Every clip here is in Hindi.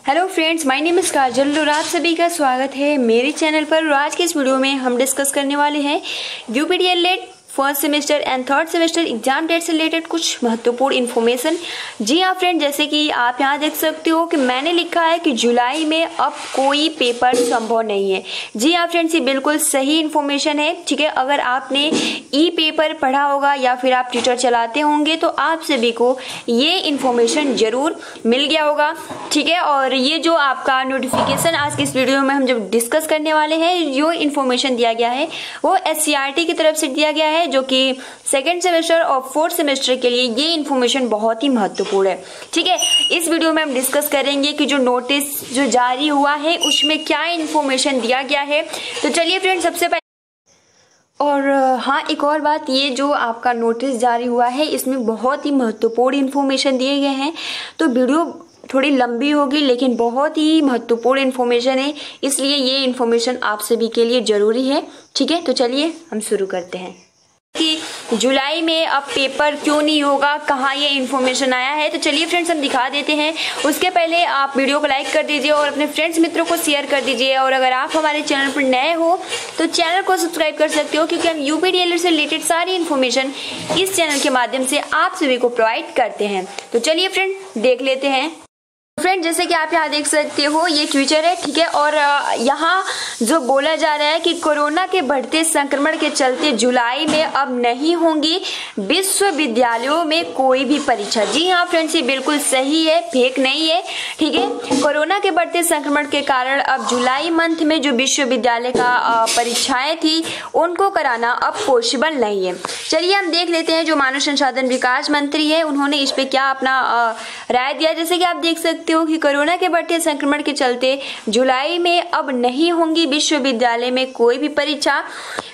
Hello friends, my name is Kajal और आप सभी का स्वागत है मेरे चैनल पर। और आज के इस वीडियो में हम डिस्कस करने वाले हैं UP DElEd first semester and third semester exam date से रिलेटेड कुछ महत्वपूर्ण इन्फॉर्मेशन। जी हाँ फ्रेंड, जैसे कि आप यहाँ देख सकते हो कि मैंने लिखा है कि जुलाई में अब कोई पेपर संभव नहीं है। जी हाँ फ्रेंड्स, ये बिल्कुल सही इन्फॉर्मेशन है। ठीक है, अगर आपने ई पेपर पढ़ा होगा या फिर आप ट्विटर चलाते होंगे तो आप सभी को ये इन्फॉर्मेशन जरूर मिल गया होगा। ठीक है, और ये जो आपका नोटिफिकेशन आज की इस वीडियो में हम जब डिस्कस करने वाले हैं, जो इन्फॉर्मेशन दिया गया है वो एससीईआरटी की तरफ से दिया गया है, जो कि सेकेंड सेमेस्टर और फोर्थ सेमेस्टर के लिए ये इन्फॉर्मेशन बहुत ही महत्वपूर्ण है। ठीक है, इस वीडियो में हम डिस्कस करेंगे कि जो नोटिस जो जारी हुआ है उसमें क्या इन्फॉर्मेशन दिया गया है। तो चलिए फ्रेंड, सबसे पहले और हाँ, एक और बात, ये जो आपका नोटिस जारी हुआ है इसमें बहुत ही महत्वपूर्ण इन्फॉर्मेशन दिए गए हैं। तो वीडियो थोड़ी लंबी होगी लेकिन बहुत ही महत्वपूर्ण इन्फॉर्मेशन है, इसलिए ये इन्फॉर्मेशन आप सभी के लिए जरूरी है। ठीक है, तो चलिए हम शुरू करते हैं कि जुलाई में अब पेपर क्यों नहीं होगा, कहाँ ये इन्फॉर्मेशन आया है। तो चलिए फ्रेंड्स, हम दिखा देते हैं। उसके पहले आप वीडियो को लाइक कर दीजिए और अपने फ्रेंड्स मित्रों को शेयर कर दीजिए। और अगर आप हमारे चैनल पर नए हो तो चैनल को सब्सक्राइब कर सकते हो, क्योंकि हम यूपीडीएलएड से रिलेटेड सारी इन्फॉर्मेशन इस चैनल के माध्यम से आप सभी को प्रोवाइड करते हैं। तो चलिए फ्रेंड, देख लेते हैं। फ्रेंड, जैसे कि आप यहाँ देख सकते हो ये ट्विटर है। ठीक है, और यहाँ जो बोला जा रहा है कि कोरोना के बढ़ते संक्रमण के चलते जुलाई में अब नहीं होंगी विश्वविद्यालयों में कोई भी परीक्षा। जी हाँ फ्रेंड्स, ये बिल्कुल सही है, फेक नहीं है। ठीक है, कोरोना के बढ़ते संक्रमण के कारण अब जुलाई मंथ में जो विश्वविद्यालय का परीक्षाएं थी उनको कराना अब पॉसिबल नहीं है। चलिए हम देख लेते हैं जो मानव संसाधन विकास मंत्री है उन्होंने इस पे क्या अपना राय दिया। जैसे कि आप देख सकते हो कि कोरोना के बढ़ते संक्रमण के चलते जुलाई में अब नहीं होंगी विश्वविद्यालय में कोई भी परीक्षा।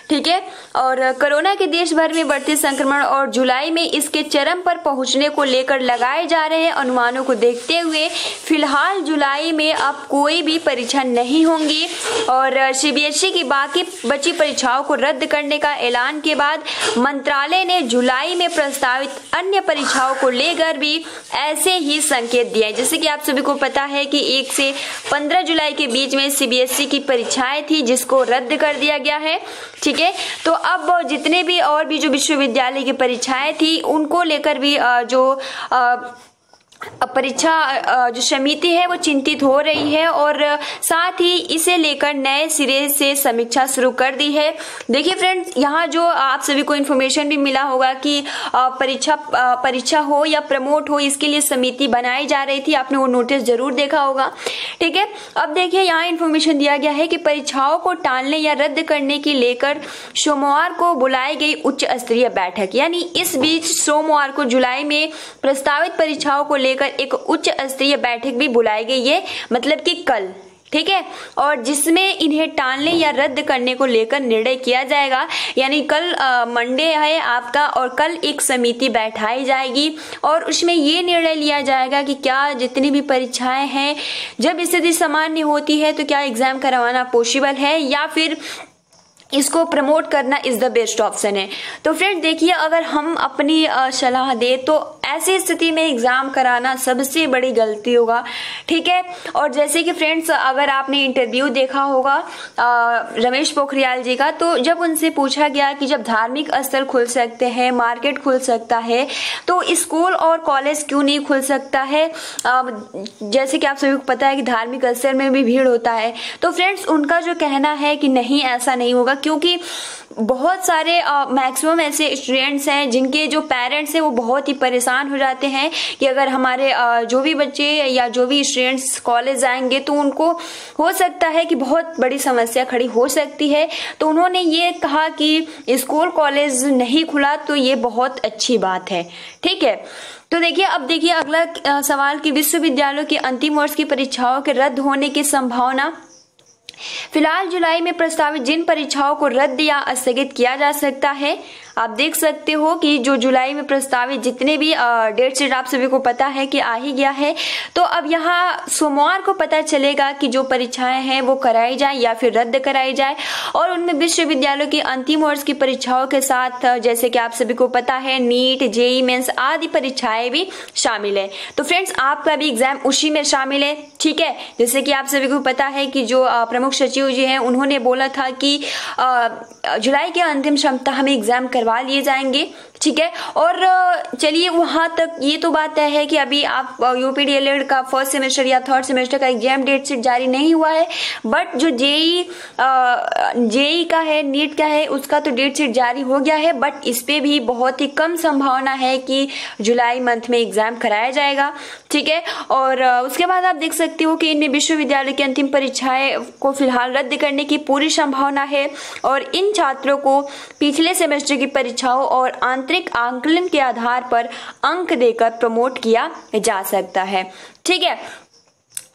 ठीक है, और कोरोना के देश भर में बढ़ते संक्रमण और जुलाई में इसके चरम पर पहुंचने को लेकर लगाए जा रहे अनुमानों को देखते हुए फिलहाल जुलाई में अब कोई भी परीक्षा नहीं होंगी। और सीबीएसई की बाकी बची परीक्षाओं को रद्द करने का ऐलान के बाद मंत्रालय ने जुलाई में प्रस्तावित अन्य परीक्षाओं को लेकर भी ऐसे ही संकेत दिए। जैसे कि आप सभी को पता है कि 1 से 15 जुलाई के बीच में सीबीएसई की परीक्षाएं थी जिसको रद्द कर दिया गया है। ठीक है, तो अब जितने भी और भी जो विश्वविद्यालय की परीक्षाएं थी उनको लेकर भी जो परीक्षा जो समिति है वो चिंतित हो रही है और साथ ही इसे लेकर नए सिरे से समीक्षा शुरू कर दी है। देखिए फ्रेंड्स, यहाँ जो आप सभी को इन्फॉर्मेशन भी मिला होगा कि परीक्षा हो या प्रमोट हो इसके लिए समिति बनाई जा रही थी, आपने वो नोटिस जरूर देखा होगा। ठीक है, अब देखिए यहाँ इन्फॉर्मेशन दिया गया है कि परीक्षाओं को टालने या रद्द करने की लेकर सोमवार को बुलाई गई उच्च स्तरीय बैठक, यानी इस बीच सोमवार को जुलाई में प्रस्तावित परीक्षाओं को लेकर एक उच्च स्तरीय बैठक भी बुलाई गई है, मतलब कि कल। ठीक है, और जिसमें इन्हें टालने या रद्द करने को लेकर निर्णय किया जाएगा। यानी कल मंडे है आपका और कल एक समिति बैठाई जाएगी और उसमें ये निर्णय लिया जाएगा कि क्या जितनी भी परीक्षाएं हैं जब स्थिति सामान्य होती है तो क्या एग्जाम करवाना पॉसिबल है या फिर इसको प्रमोट करना इज द बेस्ट ऑप्शन है। तो फ्रेंड देखिए, अगर हम अपनी सलाह दे तो ऐसी स्थिति में एग्जाम कराना सबसे बड़ी गलती होगा। ठीक है, और जैसे कि फ्रेंड्स अगर आपने इंटरव्यू देखा होगा रमेश पोखरियाल जी का, तो जब उनसे पूछा गया कि जब धार्मिक स्थल खुल सकते हैं, मार्केट खुल सकता है, तो स्कूल और कॉलेज क्यों नहीं खुल सकता है। जैसे कि आप सभी को पता है कि धार्मिक स्थल में भी भीड़ होता है। तो फ्रेंड्स उनका जो कहना है कि नहीं, ऐसा नहीं होगा, क्योंकि बहुत सारे मैक्सिमम ऐसे स्टूडेंट्स हैं जिनके जो पेरेंट्स हैं वो बहुत ही परेशान हो जाते हैं कि अगर हमारे जो भी बच्चे या जो भी स्टूडेंट्स कॉलेज जाएंगे तो उनको हो सकता है कि बहुत बड़ी समस्या खड़ी हो सकती है। तो उन्होंने ये कहा कि स्कूल कॉलेज नहीं खुला तो ये बहुत अच्छी बात है। ठीक है, तो देखिए अब देखिए अगला सवाल कि विश्वविद्यालयों के अंतिम वर्ष की परीक्षाओं के रद्द होने की संभावना। फिलहाल जुलाई में प्रस्तावित जिन परीक्षाओं को रद्द या स्थगित किया जा सकता है, आप देख सकते हो कि जो जुलाई में प्रस्तावित जितने भी डेट शीट आप सभी को पता है कि आ ही गया है। तो अब यहाँ सोमवार को पता चलेगा कि जो परीक्षाएं हैं वो कराई जाए या फिर रद्द कराई जाए, और उनमें विश्वविद्यालयों की अंतिम वर्ष की परीक्षाओं के साथ जैसे कि आप सभी को पता है नीट, जेईई मेंस आदि परीक्षाएं भी शामिल है। तो फ्रेंड्स आपका भी एग्जाम उसी में शामिल है, ठीक है। जैसे कि आप सभी को पता है कि जो प्रमुख सचिव जी हैं उन्होंने बोला था कि जुलाई के अंतिम सप्ताह में एग्जाम करवा लिए जाएंगे, ठीक है। और चलिए वहां तक ये तो बात तय है कि अभी आप यूपीडीएलएड का फर्स्ट सेमेस्टर या थर्ड सेमेस्टर का एग्जाम डेट शीट जारी नहीं हुआ है, बट जो जेईई का है, नीट का है, उसका तो डेट शीट जारी हो गया है, बट इस पे भी बहुत ही कम संभावना है कि जुलाई मंथ में एग्जाम कराया जाएगा, ठीक है। और उसके बाद आप देख सकते हो कि इन विश्वविद्यालय की अंतिम परीक्षाएं को फिलहाल रद्द करने की पूरी संभावना है, और इन छात्रों को पिछले सेमेस्टर की परीक्षाओं और आंतरिक आंकलन के आधार पर अंक देकर प्रमोट किया जा सकता है, ठीक है।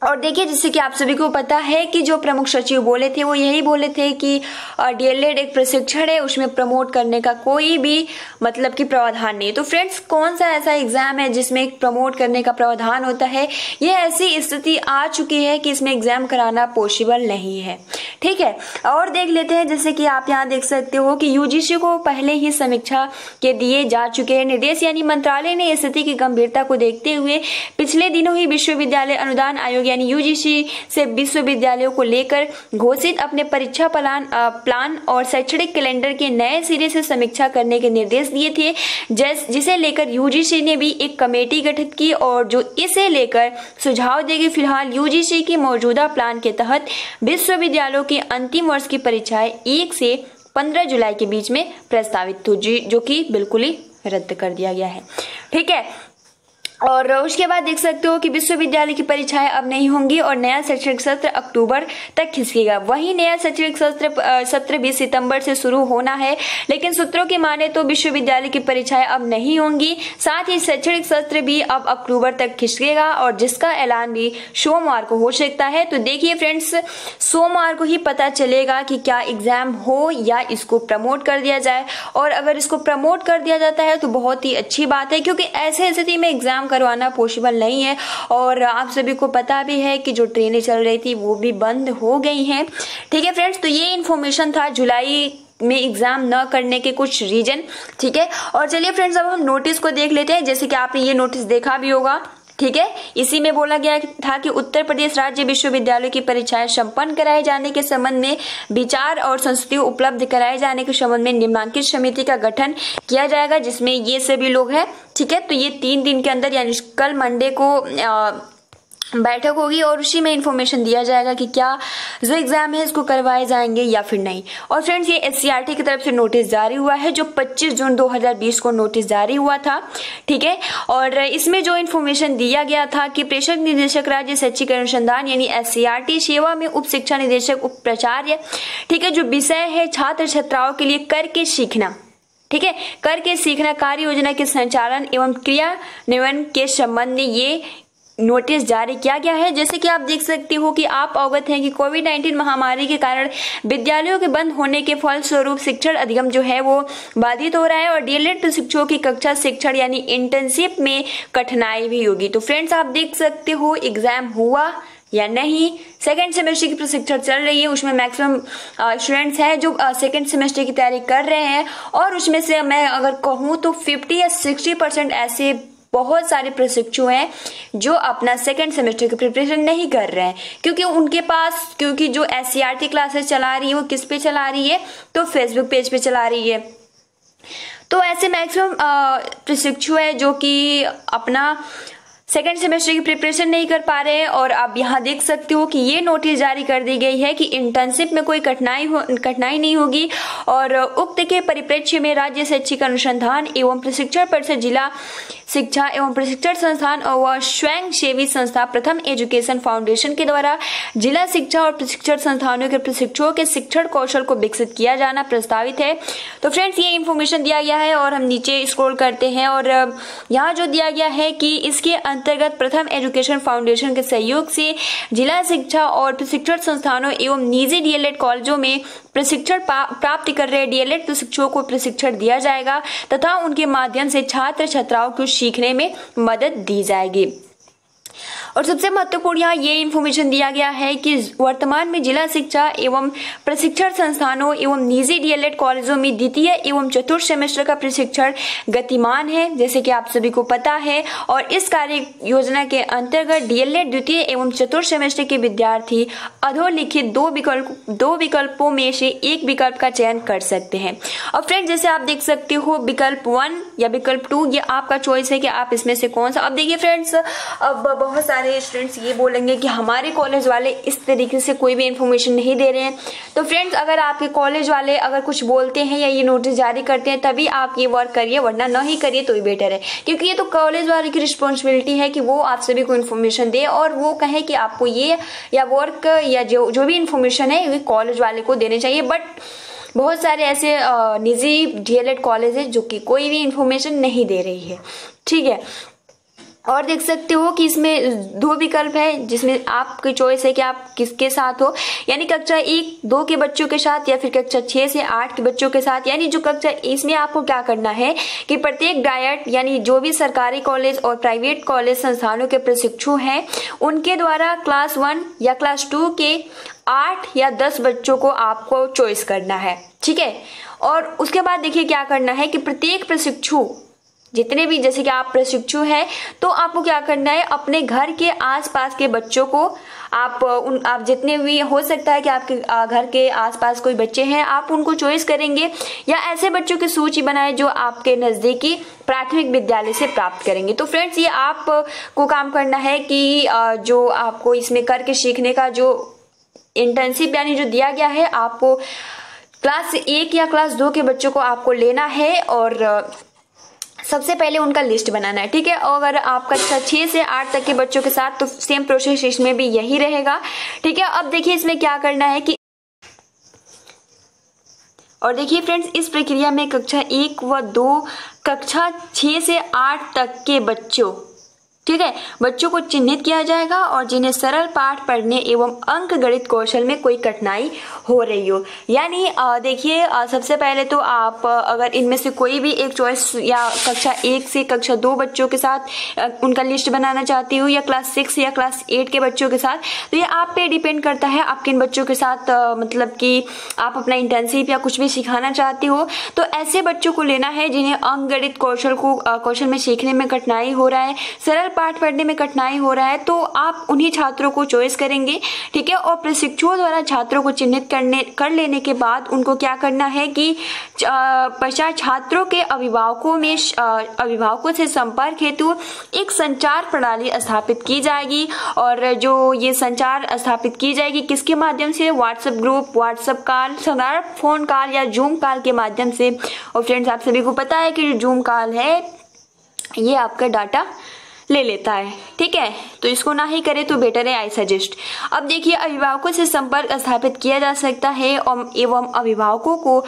और देखिए जैसे कि आप सभी को पता है कि जो प्रमुख सचिव बोले थे वो यही बोले थे कि डीएलएड एक प्रशिक्षण है, उसमें प्रमोट करने का कोई भी मतलब कि प्रावधान नहीं। तो फ्रेंड्स कौन सा ऐसा एग्जाम है जिसमें प्रमोट करने का प्रावधान होता है? ये ऐसी स्थिति आ चुकी है कि इसमें एग्जाम कराना पॉसिबल नहीं है, ठीक है। और देख लेते हैं जैसे कि आप यहाँ देख सकते हो कि यूजीसी को पहले ही समीक्षा के दिए जा चुके हैं निर्देश, यानी मंत्रालय ने स्थिति की गंभीरता को देखते हुए पिछले दिनों ही विश्वविद्यालय अनुदान आयोग यानी यूजीसी से विश्वविद्यालयों को लेकर घोषित अपने परीक्षा प्लान और शैक्षणिक कैलेंडर के नए सिरे से समीक्षा करने के निर्देश दिए थे, जिसे लेकर यूजीसी ने भी एक कमेटी गठित की और जो इसे लेकर सुझाव देगी। फिलहाल यूजीसी की मौजूदा प्लान के तहत विश्वविद्यालयों की अंतिम वर्ष की परीक्षाएं 1 से 15 जुलाई के बीच में प्रस्तावित थी, जो कि बिल्कुल ही रद्द कर दिया गया है, ठीक है। और उसके बाद देख सकते हो कि विश्वविद्यालय की परीक्षाएं अब नहीं होंगी और नया शैक्षणिक सत्र अक्टूबर तक खिसकेगा। वही नया शैक्षणिक सत्र 20 सितंबर से शुरू होना है, लेकिन सूत्रों की माने तो विश्वविद्यालय की परीक्षाएं अब नहीं होंगी, साथ ही शैक्षणिक सत्र भी अब अक्टूबर तक खिसकेगा और जिसका ऐलान भी सोमवार को हो सकता है। तो देखिए फ्रेंड्स सोमवार को ही पता चलेगा कि क्या एग्जाम हो या इसको प्रमोट कर दिया जाए, और अगर इसको प्रमोट कर दिया जाता है तो बहुत ही अच्छी बात है, क्योंकि ऐसे स्थिति में एग्जाम करवाना पॉसिबल नहीं है। और आप सभी को पता भी है कि जो ट्रेनें चल रही थी वो भी बंद हो गई हैं, ठीक है फ्रेंड्स। तो ये इन्फॉर्मेशन था जुलाई में एग्जाम न करने के कुछ रीजन, ठीक है। और चलिए फ्रेंड्स अब हम नोटिस को देख लेते हैं। जैसे कि आपने ये नोटिस देखा भी होगा, ठीक है। इसी में बोला गया था कि उत्तर प्रदेश राज्य विश्वविद्यालय की परीक्षाएं संपन्न कराए जाने के संबंध में विचार और संस्तुति उपलब्ध कराए जाने के संबंध में निम्नांकित समिति का गठन किया जाएगा, जिसमें ये सभी लोग हैं, ठीक है। तो ये 3 दिन के अंदर यानी कल मंडे को बैठक होगी और उसी में इंफॉर्मेशन दिया जाएगा कि क्या जो एग्जाम है इसको करवाए जाएंगे या फिर नहीं। और फ्रेंड्स ये एससीईआरटी की तरफ से नोटिस जारी हुआ है, जो 25 जून 2020 को नोटिस जारी हुआ था, ठीक है। और इसमें जो इन्फॉर्मेशन दिया गया था कि प्रेषक निदेशक राज्य शैक्षिक अनुसंधान यानी एससीईआरटी सेवा में उप शिक्षा निदेशक उप प्राचार्य, ठीक है, जो विषय है छात्र छात्राओं के लिए करके सीखना, ठीक है, करके सीखना कार्य योजना के संचालन एवं क्रियान्वयन के संबंध में ये नोटिस जारी किया गया है। जैसे कि आप देख सकते हो कि आप अवगत हैं कि कोविड-19 महामारी के कारण विद्यालयों के बंद होने के फलस्वरूप शिक्षण अधिगम जो है वो बाधित हो रहा है और डीएलएड प्रशिक्षुओं की कक्षा शिक्षण यानी इंटर्नशिप में कठिनाई भी होगी। तो फ्रेंड्स आप देख सकते हो एग्जाम हुआ या नहीं, सेकेंड सेमेस्टर की प्रशिक्षण चल रही है, उसमें मैक्सिमम स्टूडेंट्स हैं जो सेकेंड सेमेस्टर की तैयारी कर रहे हैं, और उसमें से मैं अगर कहूँ तो 50 या 60% ऐसे बहुत सारे प्रशिक्षु हैं जो अपना सेकेंड सेमेस्टर की प्रिपरेशन नहीं कर रहे हैं, क्योंकि उनके पास क्योंकि जो एससीईआरटी क्लासेस चला रही है वो किस पे चला रही है, तो फेसबुक पेज पे चला रही है। तो ऐसे मैक्सिमम प्रशिक्षु है जो कि अपना सेकेंड सेमेस्टर की प्रिपरेशन नहीं कर पा रहे हैं। और आप यहाँ देख सकते हो कि ये नोटिस जारी कर दी गई है कि इंटर्नशिप में कोई कठिनाई नहीं होगी, और उक्त के परिप्रेक्ष्य में राज्य शैक्षिक अनुसंधान एवं प्रशिक्षण परिषद जिला शिक्षा एवं प्रशिक्षण संस्थान और स्वयं सेवी संस्था प्रथम एजुकेशन फाउंडेशन के द्वारा जिला शिक्षा और प्रशिक्षण संस्थानों के प्रशिक्षुओं के शिक्षण कौशल को विकसित किया जाना प्रस्तावित है। तो फ्रेंड्स ये इन्फॉर्मेशन दिया गया है और हम नीचे स्क्रॉल करते हैं और यहाँ जो दिया गया है कि इसके अंतर्गत प्रथम एजुकेशन फाउंडेशन के सहयोग से जिला शिक्षा और प्रशिक्षण संस्थानों एवं निजी डीएलएड कॉलेजों में प्रशिक्षण प्राप्त कर रहे डीएलएड प्रशिक्षुओं को प्रशिक्षण दिया जाएगा तथा उनके माध्यम से छात्र छात्राओं को सीखने में मदद दी जाएगी। और सबसे महत्वपूर्ण यहाँ ये इन्फॉर्मेशन दिया गया है कि वर्तमान में जिला शिक्षा एवं प्रशिक्षण संस्थानों एवं निजी डीएलएड कॉलेजों में द्वितीय एवं चतुर्थ सेमेस्टर का प्रशिक्षण गतिमान है, जैसे कि आप सभी को पता है। और इस कार्य योजना के अंतर्गत डीएलएड द्वितीय एवं चतुर्थ सेमेस्टर के विद्यार्थी अधोलिखित दो विकल्पों में से एक विकल्प का चयन कर सकते हैं। और फ्रेंड जैसे आप देख सकते हो विकल्प 1 या विकल्प 2 ये आपका चॉइस है कि आप इसमें से कौन सा। अब देखिए फ्रेंड्स, अब बहुत सारे स्टूडेंट्स ये बोलेंगे कि हमारे कॉलेज वाले इस तरीके से कोई भी इन्फॉर्मेशन नहीं दे रहे हैं। तो फ्रेंड्स अगर आपके कॉलेज वाले अगर कुछ बोलते हैं या ये नोटिस जारी करते हैं तभी आप ये वर्क करिए, वरना न ही करिए तो ही बेटर है, क्योंकि ये तो कॉलेज वाले की रिस्पॉन्सिबिलिटी है कि वो आप सभी को इन्फॉर्मेशन दे और वो कहे कि आपको ये या वर्क या जो भी इन्फॉर्मेशन है वो कॉलेज वाले को देने चाहिए। बट बहुत सारे ऐसे निजी डीएलएड कॉलेज है जो कि कोई भी इन्फॉर्मेशन नहीं दे रही है, ठीक है। और देख सकते हो कि इसमें 2 विकल्प है जिसमें आपकी चॉइस है कि आप किसके साथ हो, यानी कक्षा 1-2 के बच्चों के साथ या फिर कक्षा 6 से 8 के बच्चों के साथ। यानी जो कक्षा, इसमें आपको क्या करना है कि प्रत्येक डायट यानी जो भी सरकारी कॉलेज और प्राइवेट कॉलेज संस्थानों के प्रशिक्षु हैं उनके द्वारा क्लास 1 या क्लास 2 के 8 या 10 बच्चों को आपको चॉइस करना है, ठीक है। और उसके बाद देखिए क्या करना है कि प्रत्येक प्रशिक्षु जितने भी, जैसे कि आप प्रशिक्षु हैं तो आपको क्या करना है अपने घर के आसपास के बच्चों को आप जितने भी हो सकता है कि आपके घर के आसपास कोई बच्चे हैं आप उनको चॉइस करेंगे या ऐसे बच्चों की सूची बनाएं जो आपके नजदीकी प्राथमिक विद्यालय से प्राप्त करेंगे। तो फ्रेंड्स ये आपको काम करना है कि जो आपको इसमें करके सीखने का जो इंटर्नशिप यानी जो दिया गया है आपको क्लास 1 या क्लास 2 के बच्चों को आपको लेना है और सबसे पहले उनका लिस्ट बनाना है, ठीक है। और अगर आप कक्षा 6 से 8 तक के बच्चों के साथ तो सेम प्रोसेस इसमें भी यही रहेगा, ठीक है। अब देखिए इसमें क्या करना है कि और देखिए फ्रेंड्स इस प्रक्रिया में कक्षा 1 व 2 कक्षा 6 से 8 तक के बच्चों, ठीक है, बच्चों को चिन्हित किया जाएगा और जिन्हें सरल पाठ पढ़ने एवं अंक गणित कौशल में कोई कठिनाई हो रही हो। यानी देखिए सबसे पहले तो आप अगर इनमें से कोई भी एक चॉइस या कक्षा 1 से कक्षा 2 बच्चों के साथ उनका लिस्ट बनाना चाहती हो या क्लास 6 या क्लास 8 के बच्चों के साथ, तो ये आप पे डिपेंड करता है आप किन बच्चों के साथ मतलब कि आप अपना इंटर्नशिप या कुछ भी सिखाना चाहती हो। तो ऐसे बच्चों को लेना है जिन्हें अंक गणित कौशल में सीखने में कठिनाई हो रहा है, सरल पाठ पढ़ने में कठिनाई हो रहा है, तो आप उन्हीं छात्रों को चॉइस करेंगे, ठीक है। और प्रशिक्षुओं द्वारा छात्रों को चिन्हित कर लेने के बाद उनको क्या करना है कि पश्चात छात्रों के अभिभावकों से संपर्क हेतु एक संचार प्रणाली स्थापित की जाएगी। और जो ये संचार स्थापित की जाएगी किसके माध्यम से, व्हाट्सएप ग्रुप, व्हाट्सएप कॉल, साधारण फोन कॉल या जूम कॉल के माध्यम से। और फ्रेंड्स आप सभी को पता है कि जो जूम कॉल है ये आपका डाटा ले लेता है, ठीक है, तो इसको ना ही करे तो बेटर है, आई सजेस्ट। अब देखिए अभिभावकों से संपर्क स्थापित किया जा सकता है एवं अभिभावकों को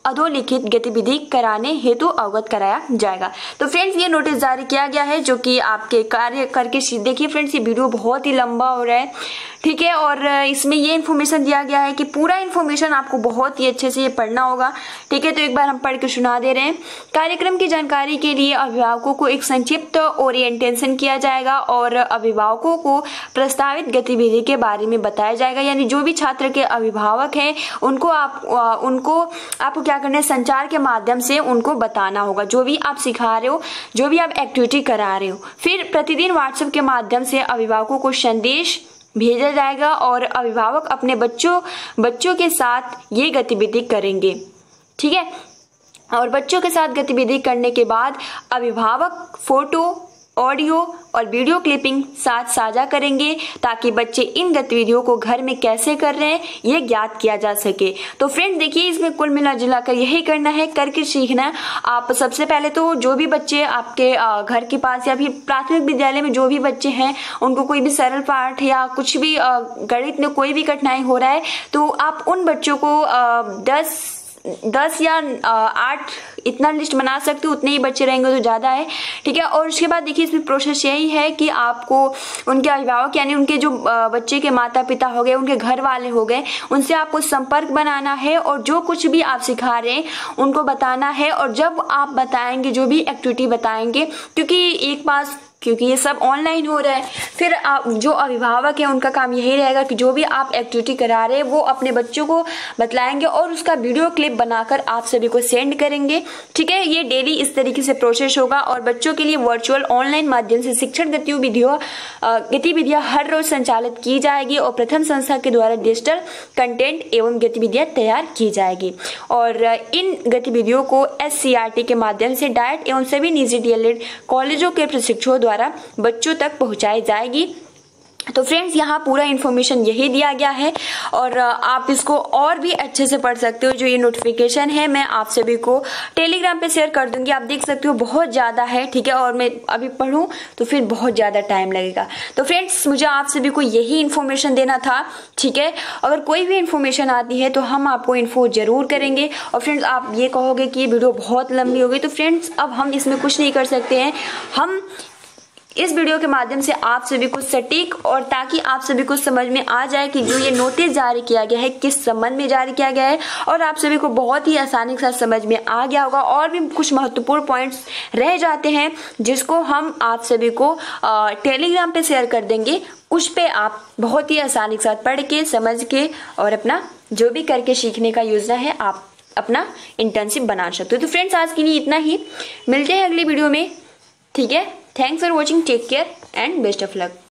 अधोलिखित गतिविधि कराने हेतु अवगत कराया जाएगा। तो फ्रेंड्स ये नोटिस जारी किया गया है जो कि आपके कार्य करके देखिए फ्रेंड्स ये वीडियो बहुत ही लंबा हो रहा है, ठीक है। और इसमें ये इन्फॉर्मेशन दिया गया है कि पूरा इन्फॉर्मेशन आपको बहुत ही अच्छे से ये पढ़ना होगा, ठीक है। तो एक बार हम पढ़ के सुना दे रहे हैं। कार्यक्रम की जानकारी के लिए अभिभावकों को एक संक्षिप्त ओरिएंटेशन किया जाएगा और अभिभावकों को प्रस्तावित गतिविधि के बारे में बताया जाएगा। यानी जो भी छात्र के अभिभावक हैं उनको आपको क्या करना है, संचार के माध्यम से उनको बताना होगा जो भी आप सिखा रहे हो, जो भी आप एक्टिविटी करा रहे हो। फिर प्रतिदिन व्हाट्सएप के माध्यम से अभिभावकों को संदेश भेजा जाएगा और अभिभावक अपने बच्चों के साथ ये गतिविधि करेंगे, ठीक है। और बच्चों के साथ गतिविधि करने के बाद अभिभावक फोटो, ऑडियो और वीडियो क्लिपिंग साथ साझा करेंगे ताकि बच्चे इन गतिविधियों को घर में कैसे कर रहे हैं ये ज्ञात किया जा सके। तो फ्रेंड देखिए इसमें कुल मिला जुला कर यही करना है, करके सीखना। आप सबसे पहले तो जो भी बच्चे आपके घर के पास या फिर प्राथमिक विद्यालय में जो भी बच्चे हैं उनको कोई भी सरल पाठ या कुछ भी गणित में कोई भी कठिनाई हो रहा है तो आप उन बच्चों को 10 या 8 इतना लिस्ट बना सकते हो, उतने ही बच्चे रहेंगे तो ज़्यादा है, ठीक है। और उसके बाद देखिए इसमें प्रोसेस यही है कि आपको उनके अभिभावक यानी उनके जो बच्चे के माता पिता हो गए, उनके घर वाले हो गए, उनसे आपको संपर्क बनाना है और जो कुछ भी आप सिखा रहे हैं उनको बताना है। और जब आप बताएंगे, जो भी एक्टिविटी बताएंगे, क्योंकि ये सब ऑनलाइन हो रहा है, फिर आप जो अभिभावक है उनका काम यही रहेगा कि जो भी आप एक्टिविटी करा रहे हैं वो अपने बच्चों को बतलाएंगे और उसका वीडियो क्लिप बनाकर आप सभी को सेंड करेंगे, ठीक है। ये डेली इस तरीके से प्रोसेस होगा और बच्चों के लिए वर्चुअल ऑनलाइन माध्यम से शिक्षण गतिविधियां हर रोज संचालित की जाएगी और प्रथम संस्था के द्वारा डिजिटल कंटेंट एवं गतिविधियां तैयार की जाएगी। और इन गतिविधियों को SCRT के माध्यम से डाइट एवं सभी निजी DLED कॉलेजों के प्रशिक्षुओं द्वारा बच्चों तक पहुंचाई जाएगी। तो फ्रेंड्स यहाँ पूरा इन्फॉर्मेशन यही दिया गया है और आप इसको और भी अच्छे से पढ़ सकते हो। जो ये नोटिफिकेशन है मैं आप सभी को टेलीग्राम पे शेयर कर दूंगी, आप देख सकते हो बहुत ज़्यादा है, ठीक है। और मैं अभी पढ़ूँ तो फिर बहुत ज़्यादा टाइम लगेगा। तो फ्रेंड्स मुझे आप सभी को यही इन्फॉर्मेशन देना था, ठीक है। अगर कोई भी इन्फॉर्मेशन आती है तो हम आपको इन्फो जरूर करेंगे। और फ्रेंड्स आप ये कहोगे कि ये वीडियो बहुत लंबी हो गई, तो फ्रेंड्स अब हम इसमें कुछ नहीं कर सकते हैं। हम इस वीडियो के माध्यम से आप सभी को सटीक और ताकि आप सभी को समझ में आ जाए कि जो ये नोटिस जारी किया गया है किस संबंध में जारी किया गया है और आप सभी को बहुत ही आसानी के साथ समझ में आ गया होगा। और भी कुछ महत्वपूर्ण पॉइंट्स रह जाते हैं जिसको हम आप सभी को टेलीग्राम पे शेयर कर देंगे, उस पे आप बहुत ही आसानी के साथ पढ़ के समझ के और अपना जो भी करके सीखने का योजना है आप अपना इंटर्नशिप बना सकते हो। तो फ्रेंड्स आज के लिए इतना ही, मिलते हैं अगली वीडियो में, ठीक है। Thanks for watching. Take care and best of luck.